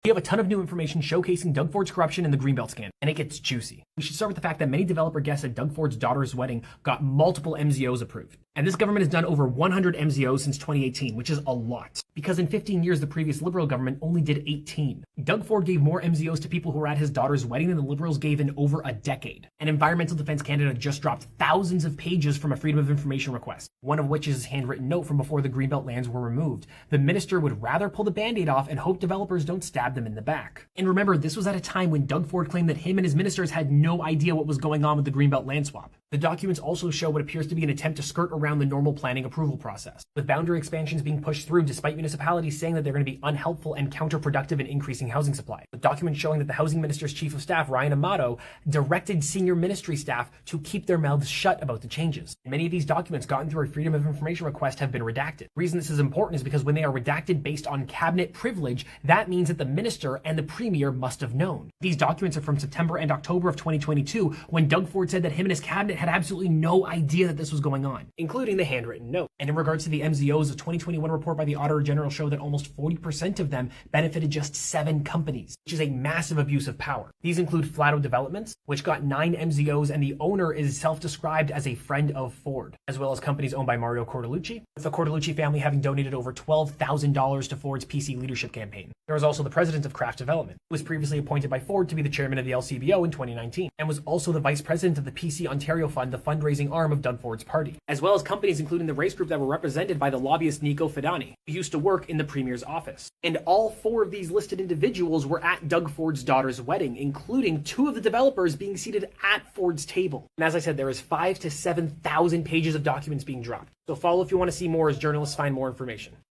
We have a ton of new information showcasing Doug Ford's corruption in the Greenbelt scandal, and it gets juicy. We should start with the fact that many developer guessed that Doug Ford's daughter's wedding got multiple MZOs approved. And this government has done over 100 MZOs since 2018, which is a lot. Because in 15 years, the previous Liberal government only did 18. Doug Ford gave more MZOs to people who were at his daughter's wedding than the Liberals gave in over a decade. And Environmental Defense Canada just dropped thousands of pages from a Freedom of Information request, one of which is his handwritten note from before the Greenbelt lands were removed. The minister would rather pull the band-aid off and hope developers don't stab them in the back. And remember, this was at a time when Doug Ford claimed that him and his ministers had no idea what was going on with the Greenbelt land swap. The documents also show what appears to be an attempt to skirt around the normal planning approval process, with boundary expansions being pushed through despite municipalities saying that they're going to be unhelpful and counterproductive in increasing housing supply. The documents showing that the housing minister's chief of staff, Ryan Amato, directed senior ministry staff to keep their mouths shut about the changes. Many of these documents gotten through a Freedom of Information request have been redacted. The reason this is important is because when they are redacted based on cabinet privilege, that means that the minister and the premier must have known. These documents are from September and October of 2022, when Doug Ford said that him and his cabinet had absolutely no idea that this was going on, including the handwritten note. And in regards to the MZOs, a 2021 report by the Auditor General showed that almost 40% of them benefited just 7 companies, which is a massive abuse of power. These include Flatto Developments, which got 9 MZOs, and the owner is self-described as a friend of Ford, as well as companies owned by Mario Cortellucci, with the Cortellucci family having donated over $12,000 to Ford's PC leadership campaign. There was also the president of Kraft Development, who was previously appointed by Ford to be the chairman of the LCBO in 2019, and was also the vice president of the PC Ontario Fund, the fundraising arm of Doug Ford's party, as well as companies including the race group that were represented by the lobbyist Nico Fidani, who used to work in the premier's office. And all 4 of these listed individuals were at Doug Ford's daughter's wedding, including 2 of the developers being seated at Ford's table. And as I said, there is 5,000 to 7,000 pages of documents being dropped. So follow if you want to see more as journalists find more information.